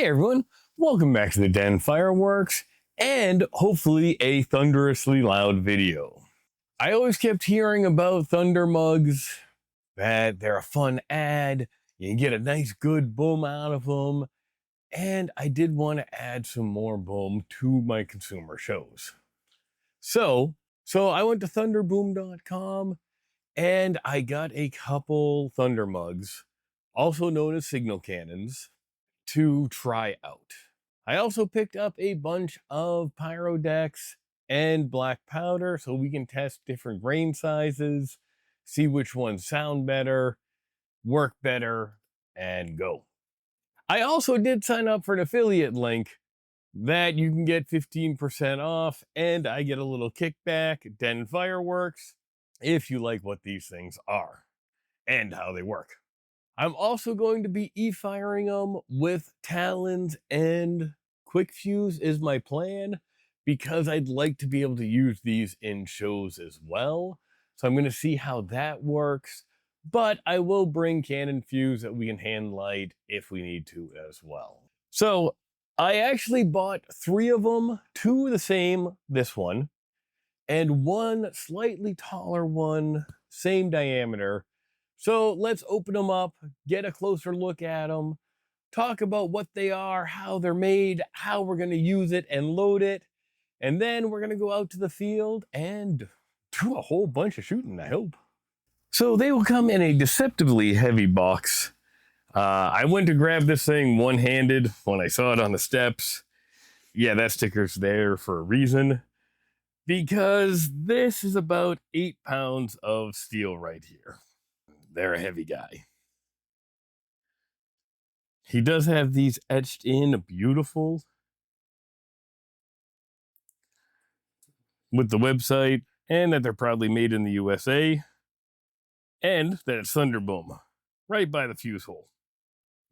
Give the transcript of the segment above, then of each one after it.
Hey everyone, welcome back to the Den Fireworks and hopefully a thunderously loud video. I always kept hearing about thunder mugs, that they're a fun ad, you can get a nice good boom out of them, and I did want to add some more boom to my consumer shows. So I went to thunderboom.com and I got a couple thunder mugs, also known as signal cannons, to try out. I also picked up a bunch of Pyrodex and black powder so we can test different grain sizes, see which ones sound better, work better, and go. I also did sign up for an affiliate link that you can get 15% off, and I get a little kickback, Den Fireworks, if you like what these things are and how they work. I'm also going to be e-firing them with talons and quick fuse is my plan because I'd like to be able to use these in shows as well. So I'm going to see how that works, but I will bring cannon fuse that we can hand light if we need to as well. So I actually bought 3 of them, 2 the same, this one, and 1 slightly taller one, same diameter. So let's open them up, get a closer look at them, talk about what they are, how they're made, how we're going to use it and load it. And then we're going to go out to the field and do a whole bunch of shooting, I hope. So they will come in a deceptively heavy box. I went to grab this thing one-handed when I saw it on the steps. Yeah, that sticker's there for a reason. Because this is about 8 pounds of steel right here. They're a heavy guy. He does have these etched in beautiful with the website and that they're proudly made in the USA and that it's Thunderboom right by the fuse hole.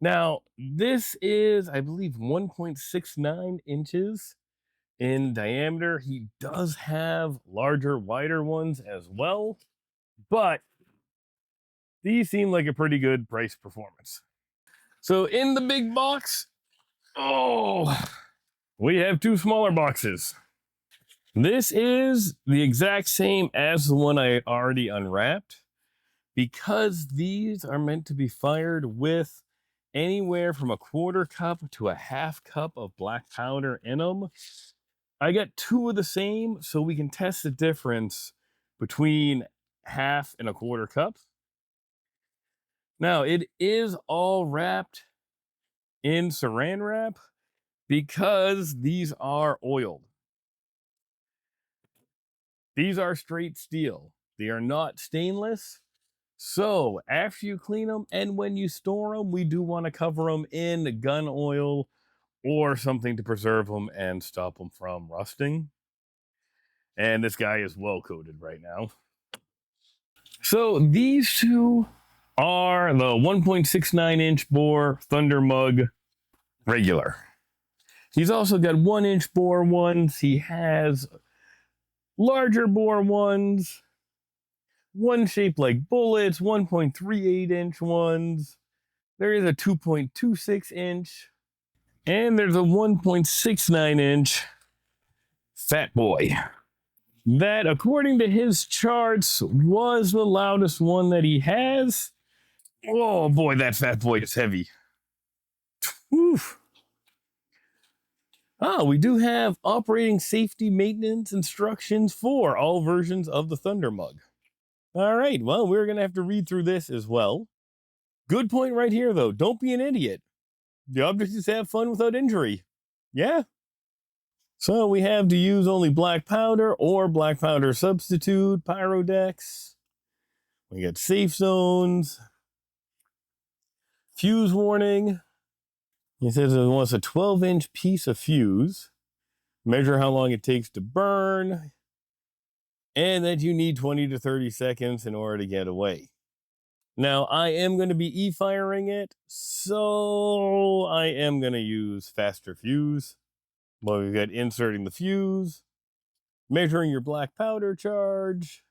Now, this is, I believe, 1.69 inches in diameter. He does have larger, wider ones as well, but these seem like a pretty good price performance. So in the big box, we have 2 smaller boxes. This is the exact same as the one I already unwrapped because these are meant to be fired with anywhere from a 1/4 cup to a 1/2 cup of black powder in them. I got 2 of the same so we can test the difference between 1/2 and a 1/4 cup. Now, it is all wrapped in saran wrap because these are oiled. These are straight steel. They are not stainless. So after you clean them and when you store them, we do want to cover them in gun oil or something to preserve them and stop them from rusting. And this guy is well coated right now. So these 2 are the 1.69 inch bore Thunder Mug regular. He's also got 1 inch bore ones. He has larger bore ones, one shaped like bullets, 1.38 inch ones. There is a 2.26 inch, and there's a 1.69 inch Fat Boy. That, according to his charts, was the loudest one that he has. Oh boy, that Fat Boy is heavy. Oof. We do have operating safety maintenance instructions for all versions of the Thunder Mug. All right, well, we're going to have to read through this as well. Good point right here, though. Don't be an idiot. The object is to have fun without injury. Yeah. So we have to use only black powder or black powder substitute, Pyrodex. We got safe zones. Fuse warning. He says it wants a 12-inch piece of fuse. Measure how long it takes to burn. And that you need 20 to 30 seconds in order to get away. Now, I am going to be e-firing it, so I am going to use faster fuse. Well, we've got inserting the fuse, measuring your black powder charge.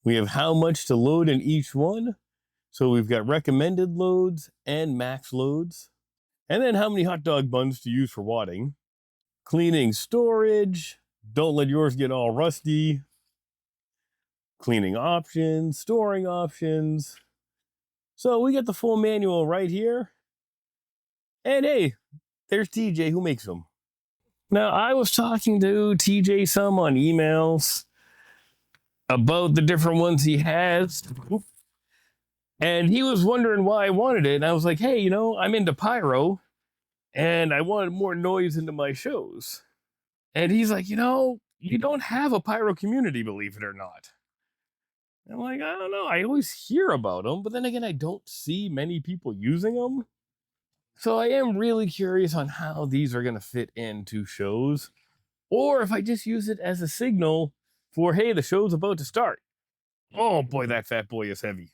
We have how much to load in each one. So we've got recommended loads and max loads. And then how many hot dog buns to use for wadding. Cleaning storage. Don't let yours get all rusty. Cleaning options, storing options. So we got the full manual right here. And hey, there's TJ who makes them. Now, I was talking to TJ some on emails about the different ones he has. And he was wondering why I wanted it. And I was like, hey, I'm into pyro and I wanted more noise into my shows. And he's like, you don't have a pyro community, believe it or not. I'm like, I don't know. I always hear about them, but then again, I don't see many people using them. So I am really curious on how these are going to fit into shows, or if I just use it as a signal for, hey, the show's about to start. Oh boy, that fat boy is heavy.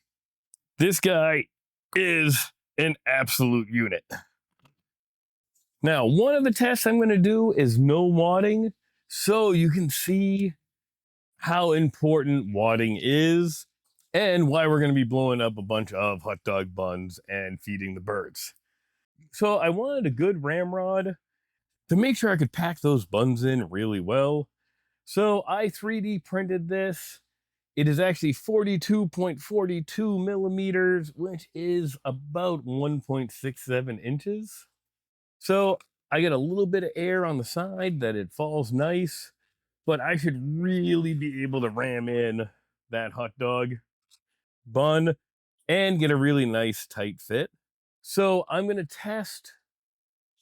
This guy is an absolute unit. Now, one of the tests I'm going to do is no wadding, so you can see how important wadding is and why we're going to be blowing up a bunch of hot dog buns and feeding the birds. So I wanted a good ramrod to make sure I could pack those buns in really well. So I 3D printed this. It is actually 42.42 millimeters, which is about 1.67 inches. So I get a little bit of air on the side that it falls nice, but I should really be able to ram in that hot dog bun and get a really nice tight fit. So I'm going to test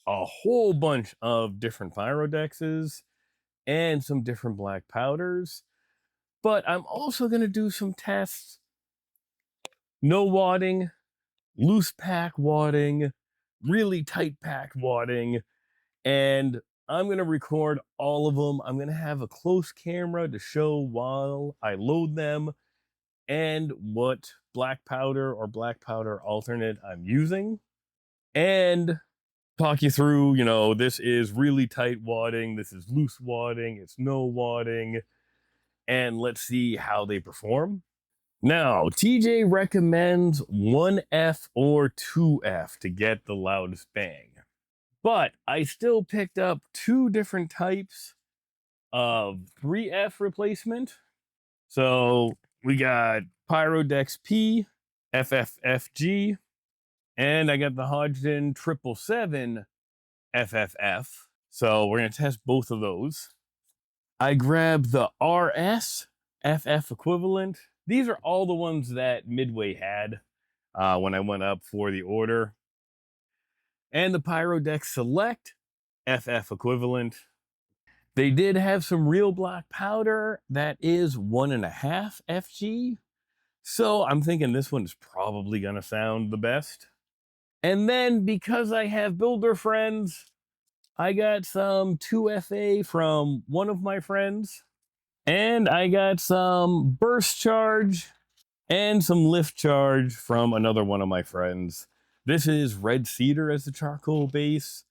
a whole bunch of different Pyrodexes and some different black powders, but I'm also going to do some tests. No wadding, loose pack wadding, really tight pack wadding, and I'm going to record all of them. I'm going to have a close camera to show while I load them and what black powder or black powder alternate I'm using, and talk you through, this is really tight wadding, this is loose wadding, it's no wadding, and let's see how they perform. Now, TJ recommends 1F or 2F to get the loudest bang, but I still picked up two different types of 3F replacement. So we got Pyrodex P, FFFg, and I got the Hodgdon 777 FFF. So we're going to test both of those. I grabbed the RS FF equivalent. These are all the ones that Midway had when I went up for the order. And the Pyrodex Select FF equivalent. They did have some real black powder that is 1.5 FG. So I'm thinking this one is probably going to sound the best. And then because I have builder friends, I got some 2FA from one of my friends, and I got some burst charge and some lift charge from another one of my friends. This is red cedar as the charcoal base,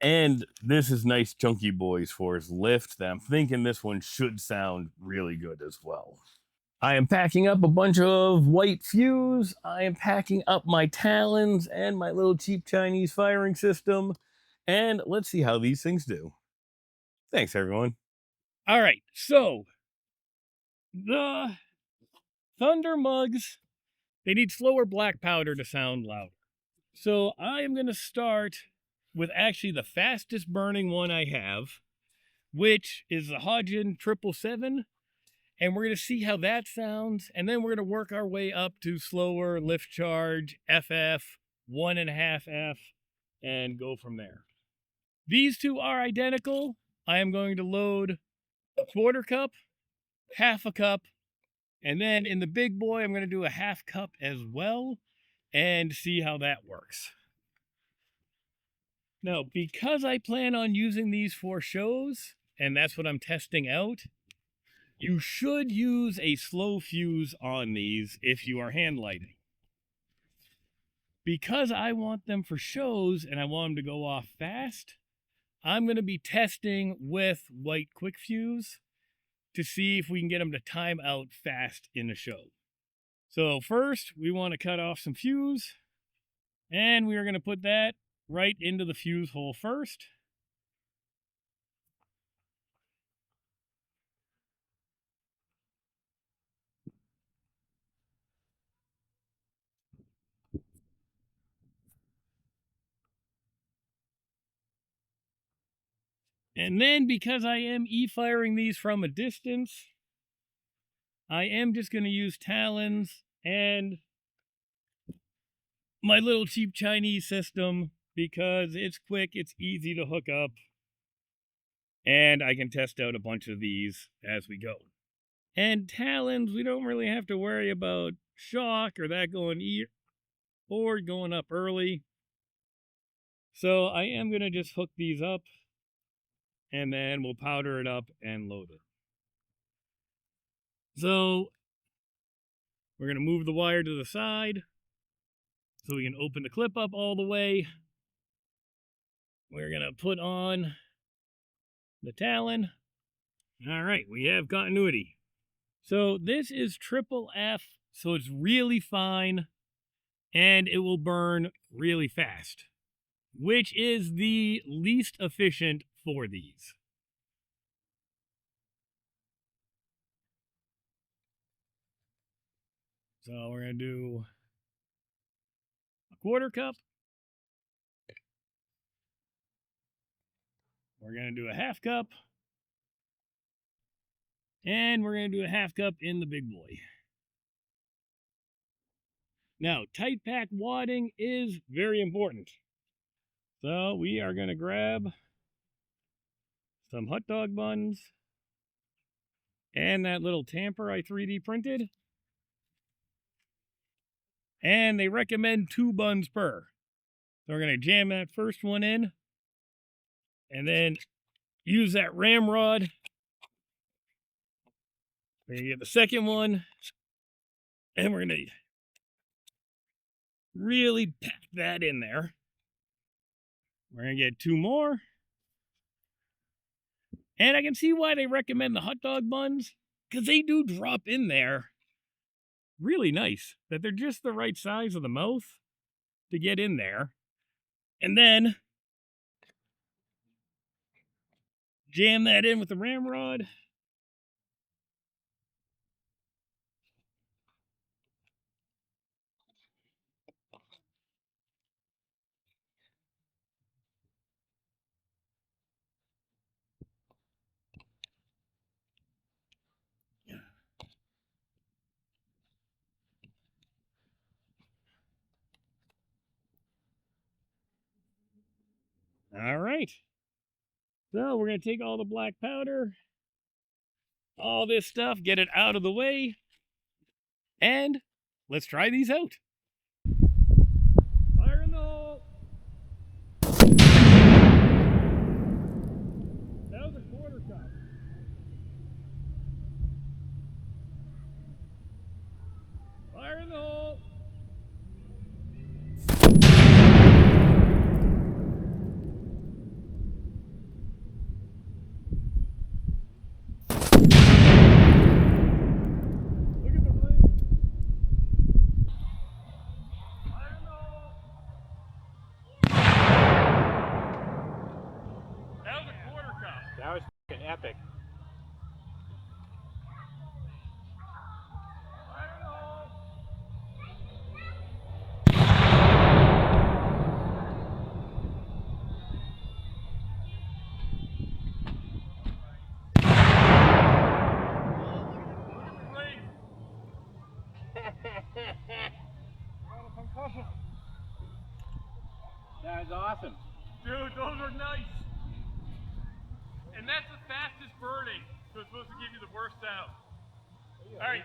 and this is nice chunky boys for his lift that I'm thinking this one should sound really good as well. I am packing up a bunch of white fuse. I am packing up my talons and my little cheap Chinese firing system. And let's see how these things do. Thanks, everyone. All right, so the Thunder Mugs, they need slower black powder to sound louder. So I am going to start with actually the fastest burning one I have, which is the Hodgdon 777. And we're going to see how that sounds. And then we're going to work our way up to slower lift charge, FF, 1.5F, and go from there. These two are identical. I am going to load a 1/4 cup, 1/2 cup, and then in the big boy, I'm going to do a 1/2 cup as well and see how that works. Now, because I plan on using these for shows, and that's what I'm testing out, you should use a slow fuse on these if you are hand lighting. Because I want them for shows and I want them to go off fast, I'm going to be testing with white quick fuse to see if we can get them to time out fast in a show. So first, we want to cut off some fuse, and we are going to put that right into the fuse hole first. And then, because I am e-firing these from a distance, I am just going to use talons and my little cheap Chinese system because it's quick, it's easy to hook up, and I can test out a bunch of these as we go. And talons, we don't really have to worry about shock or that going or going up early. So I am going to just hook these up, and then we'll powder it up and load it. So we're going to move the wire to the side so we can open the clip up all the way. We're going to put on the talon. All right, we have continuity. So this is triple F, so it's really fine, and it will burn really fast, which is the least efficient for these. So we're going to do a 1/4 cup. We're going to do a 1/2 cup. And we're going to do a 1/2 cup in the big boy. Now, tight pack wadding is very important. So we are going to grab some hot dog buns and that little tamper I 3D printed. And they recommend 2 buns per. So we're going to jam that first one in and then use that ramrod. We're going to get the second one and we're going to really pack that in there. We're going to get 2 more. And I can see why they recommend the hot dog buns, because they do drop in there really nice, that they're just the right size of the mouth to get in there. And then jam that in with the ramrod. All right. So we're going to take all the black powder, all this stuff, get it out of the way, and let's try these out. Fire in the hole. That was a 1/4 cup. Fire in the hole. That was fucking epic. That was awesome. Dude, those are nice. And that's the fastest burning, so it's supposed to give you the worst sound. All right.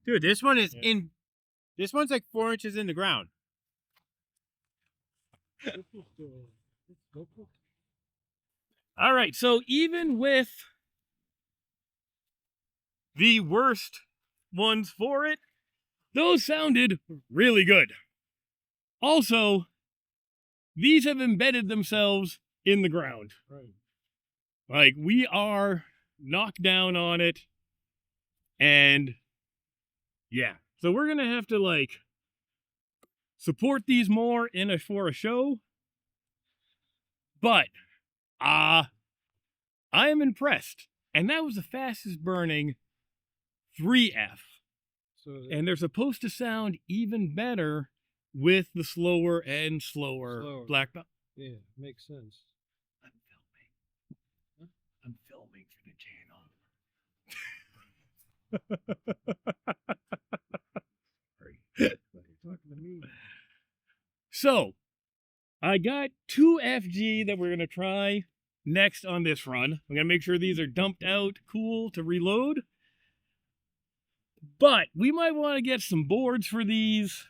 Dude, this one is in. This one's like 4 inches in the ground. All right, so even with the worst ones for it, those sounded really good. Also, these have embedded themselves in the ground. Right. Like, we are knocked down on it. And yeah, so we're gonna have to like support these more for a show. But I am impressed. And that was the fastest burning 3F. And they're supposed to sound even better with the slower and slower black belt. Yeah, makes sense. I'm filming. Huh? I'm filming for the channel. So, I got 2 FG that we're going to try next on this run. I'm going to make sure these are dumped out cool to reload. But we might want to get some boards for these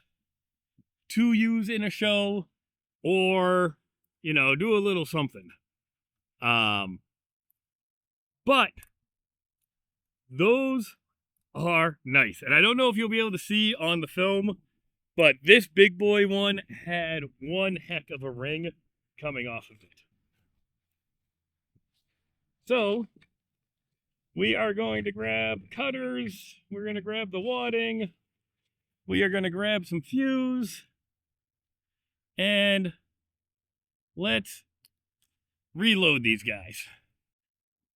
to use in a show, or, you know, do a little something. But those are nice. And I don't know if you'll be able to see on the film, but this big boy one had one heck of a ring coming off of it. So we are going to grab cutters. We're going to grab the wadding. We are going to grab some fuse. And let's reload these guys.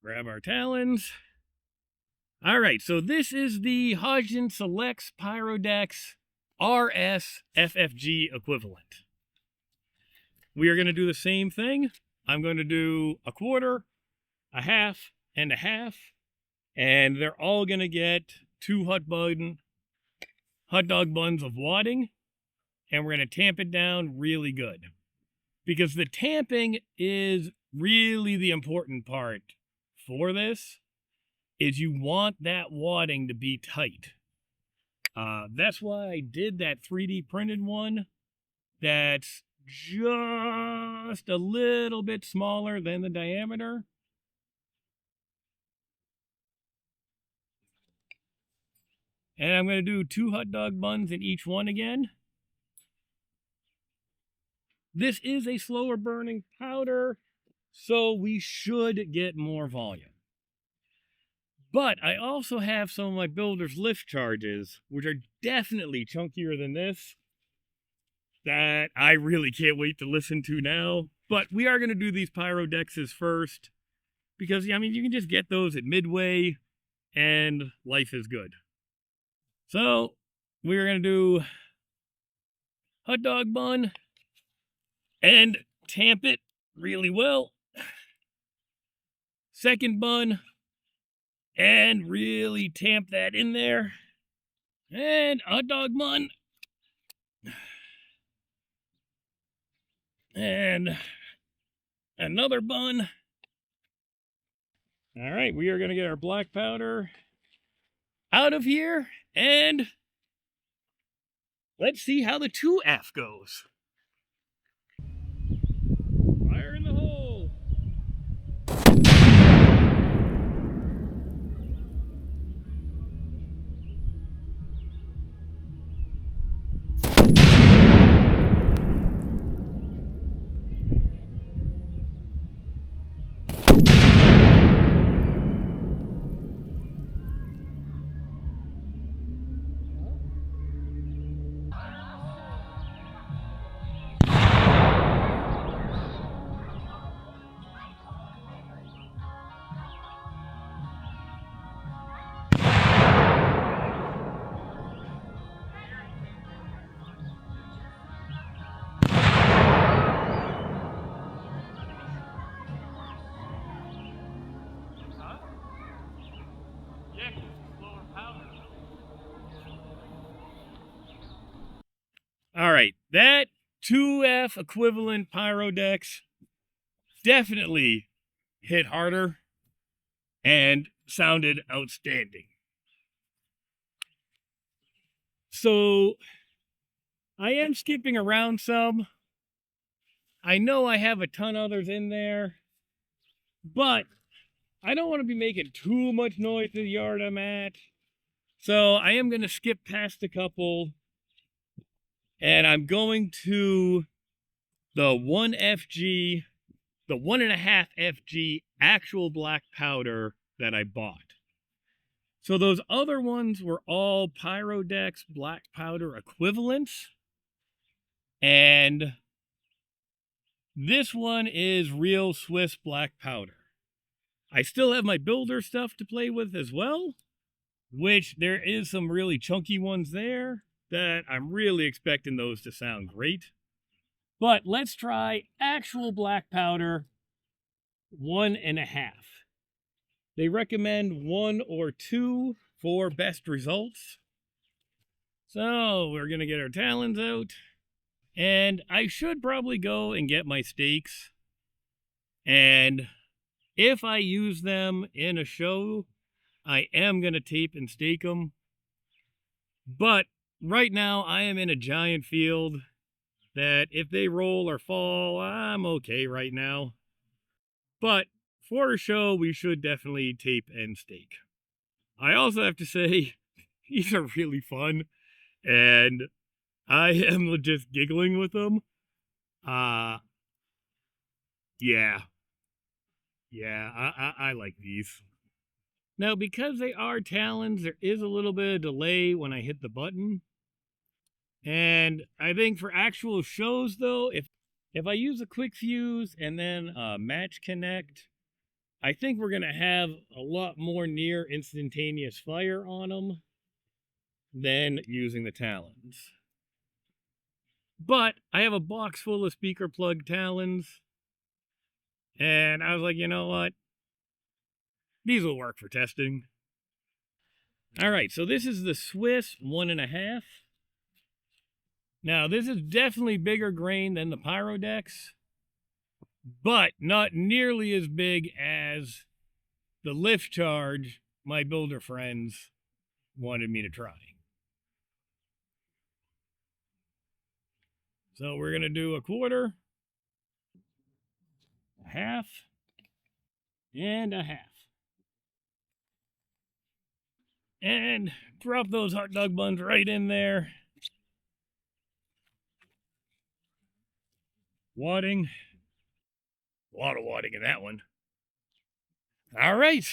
Grab our talons. All right, so this is the Hodgdon Selects Pyrodex RS FFG equivalent. We are going to do the same thing. I'm going to do a quarter, a half, and a half. And they're all going to get 2 hot dog buns of wadding. And we're going to tamp it down really good. Because the tamping is really the important part for this. Is you want that wadding to be tight. That's why I did that 3D printed one that's just a little bit smaller than the diameter. And I'm going to do 2 hot dog buns in each one again. This is a slower burning powder, so we should get more volume. But I also have some of my builder's lift charges, which are definitely chunkier than this, that I really can't wait to listen to now. But we are going to do these Pyrodexes first, because, I mean, you can just get those at Midway, and life is good. So, we're going to do hot dog bun, and tamp it really well. Second bun, and really tamp that in there. And hot dog bun. And another bun. All right, we are going to get our black powder out of here, and let's see how the 2F goes. Fire in the hole. All right, that 2F equivalent Pyrodex definitely hit harder and sounded outstanding. So I am skipping around some. I know I have a ton others in there, but I don't want to be making too much noise in the yard I'm at. So I am going to skip past a couple. And I'm going to the 1FG, the the 1.5 FG actual black powder that I bought. So those other ones were all Pyrodex black powder equivalents. And this one is real Swiss black powder. I still have my builder stuff to play with as well, which there is some really chunky ones there that I'm really expecting those to sound great. But let's try actual black powder 1.5. They recommend 1 or 2 for best results. So we're going to get our talons out. And I should probably go and get my stakes. And if I use them in a show, I am going to tape and stake them. But right now I am in a giant field that if they roll or fall, I'm okay right now. But for a show, we should definitely tape and stake. I also have to say, these are really fun, and I am just giggling with them. Yeah, I like these. Now, because they are talons, there is a little bit of delay when I hit the button. And I think for actual shows, though, if I use a quick fuse and then match connect, I think we're going to have a lot more near instantaneous fire on them than using the talons. But I have a box full of speaker plug talons, and I was like, you know what? These will work for testing. All right, so this is the Swiss 1.5. Now, this is definitely bigger grain than the Pyrodex, but not nearly as big as the lift charge my builder friends wanted me to try. So we're going to do 1/4, 1/2, and 1/2. And drop those hot dog buns right in there. Wadding. A lot of wadding in that one. All right.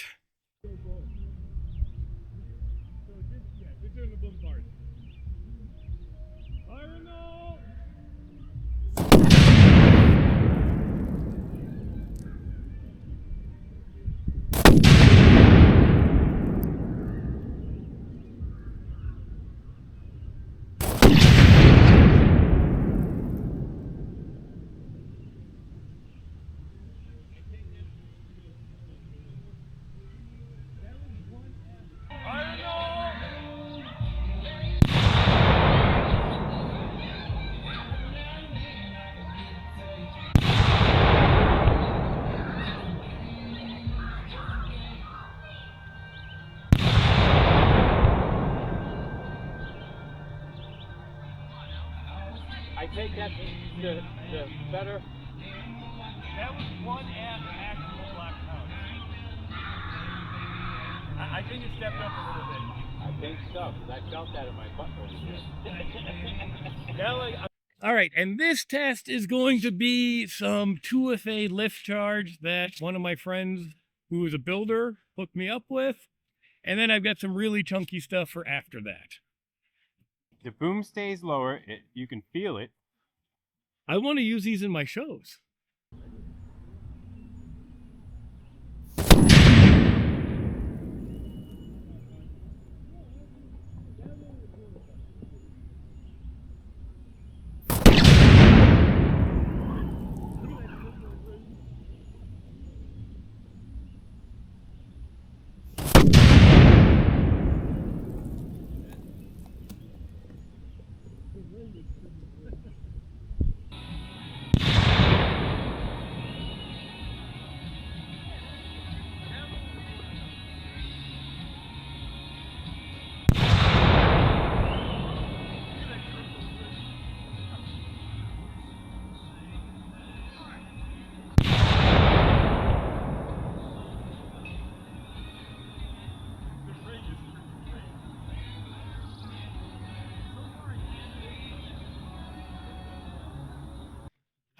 I take that the better. That was 1/2 actual black powder. I think it stepped up a little bit. I think so, because I felt that in my butt over here. All right, and this test is going to be some 2FA lift charge that one of my friends who is a builder hooked me up with. And then I've got some really chunky stuff for after that. The boom stays lower, you can feel it. I want to use these in my shows.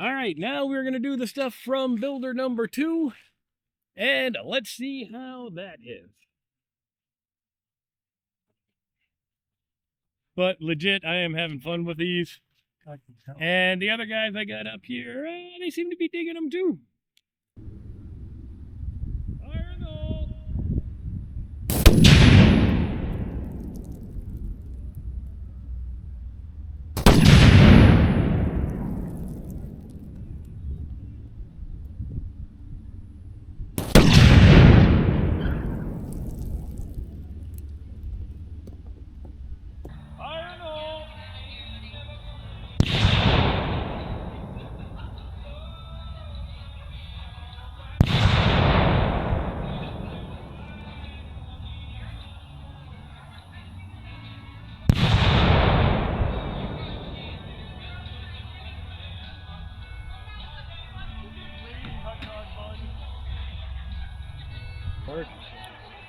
All right, now we're going to do the stuff from builder number 2, and let's see how that is. But legit, I am having fun with these. And the other guys I got up here, they seem to be digging them too. Fire in the hole. Fire in the hole.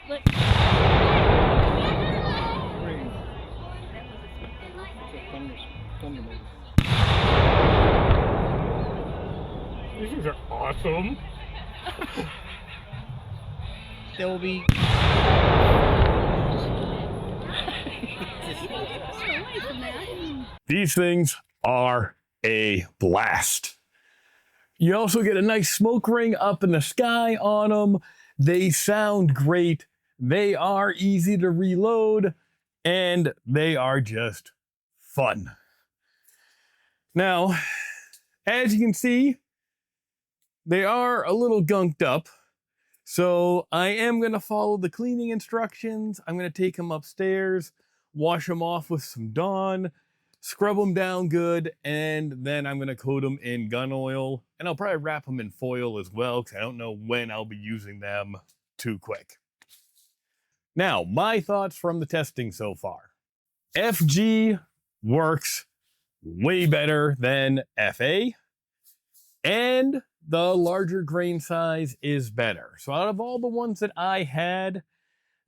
Look. These are awesome. There will be. These things are a blast. You also get a nice smoke ring up in the sky on them. They sound great. They are easy to reload, and they are just fun. Now, as you can see, they are a little gunked up. So I am going to follow the cleaning instructions. I'm going to take them upstairs, wash them off with some Dawn, scrub them down good, and then I'm going to coat them in gun oil. And I'll probably wrap them in foil as well, because I don't know when I'll be using them too quick. Now, my thoughts from the testing so far. FG works way better than FA, and the larger grain size is better. So out of all the ones that I had,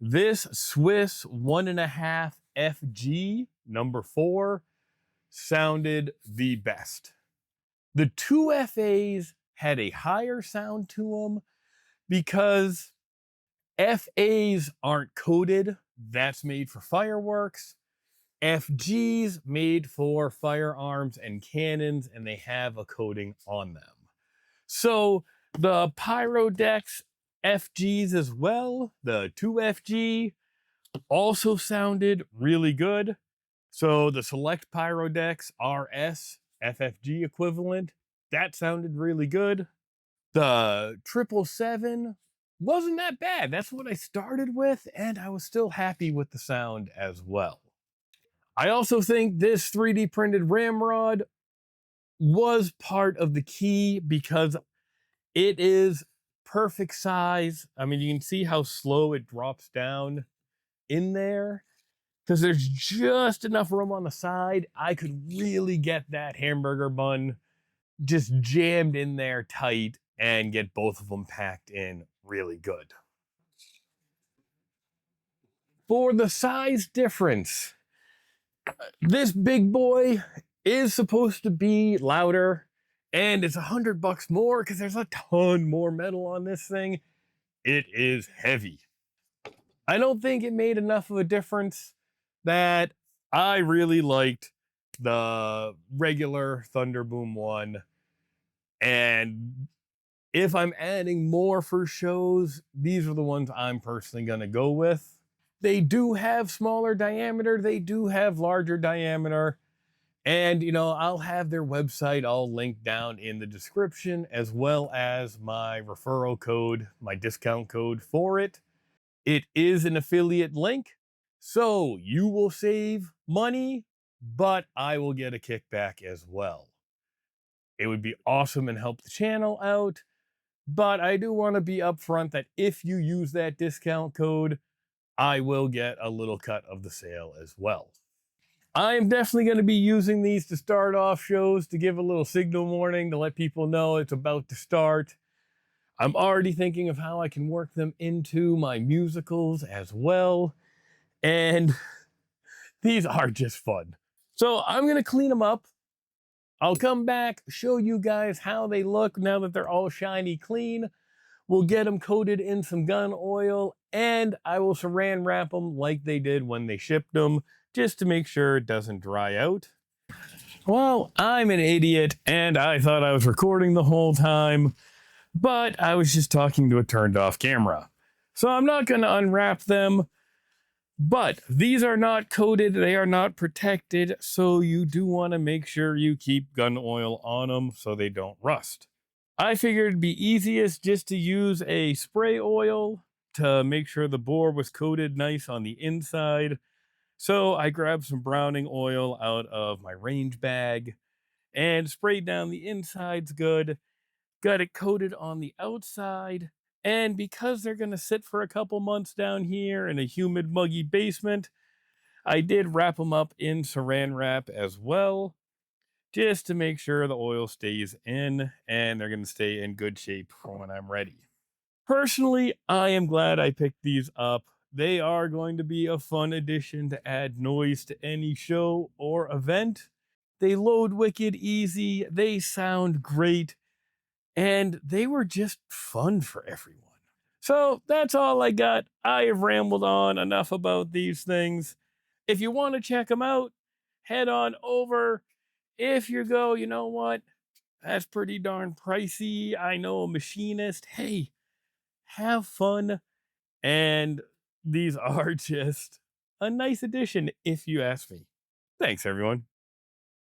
this Swiss 1.5 FG number 4 sounded the best. The 2 FAs had a higher sound to them because FAs aren't coated. That's made for fireworks. FGs made for firearms and cannons, and they have a coating on them. So the Pyrodex FGs as well, the 2FG, also sounded really good. So the Select Pyrodex RS FFG equivalent, that sounded really good. The 777 wasn't that bad. That's what I started with, and I was still happy with the sound as well. I also think this 3D printed ramrod was part of the key because it is perfect size. I mean, you can see how slow it drops down in there because there's just enough room on the side. I could really get that hamburger bun just jammed in there tight and get both of them packed in really good. For the size difference, this big boy is supposed to be louder, and it's $100 more because there's a ton more metal on this thing. It is heavy. I don't think it made enough of a difference that I really liked the regular Thunderboom one. And if I'm adding more for shows, these are the ones I'm personally going to go with. They do have smaller diameter. They do have larger diameter. And, you know, I'll have their website all linked down in the description, as well as my referral code, my discount code for it. It is an affiliate link, so you will save money, but I will get a kickback as well. It would be awesome and help the channel out, but I do want to be upfront that if you use that discount code, I will get a little cut of the sale as well. I am definitely going to be using these to start off shows, to give a little signal warning, to let people know it's about to start. I'm already thinking of how I can work them into my musicals as well. And these are just fun. So I'm going to clean them up. I'll come back, show you guys how they look now that they're all shiny clean. We'll get them coated in some gun oil, and I will saran wrap them like they did when they shipped them, just to make sure it doesn't dry out. Well, I'm an idiot, and I thought I was recording the whole time, but I was just talking to a turned off camera. So I'm not going to unwrap them, but these are not coated, they are not protected, so you do want to make sure you keep gun oil on them so they don't rust. I figured it'd be easiest just to use a spray oil to make sure the bore was coated nice on the inside. So I grabbed some browning oil out of my range bag and sprayed down the insides good, got it coated on the outside, and because they're going to sit for a couple months down here in a humid, muggy basement, I did wrap them up in saran wrap as well, just to make sure the oil stays in and they're going to stay in good shape for when I'm ready. Personally, I am glad I picked these up. They are going to be a fun addition to add noise to any show or event. They load wicked easy, they sound great, and they were just fun for everyone. So that's all I got. I have rambled on enough about these things. If you want to check them out, head on over. If you go, you know what? That's pretty darn pricey. I know a machinist. Hey, have fun. And these are just a nice addition, if you ask me. Thanks, everyone.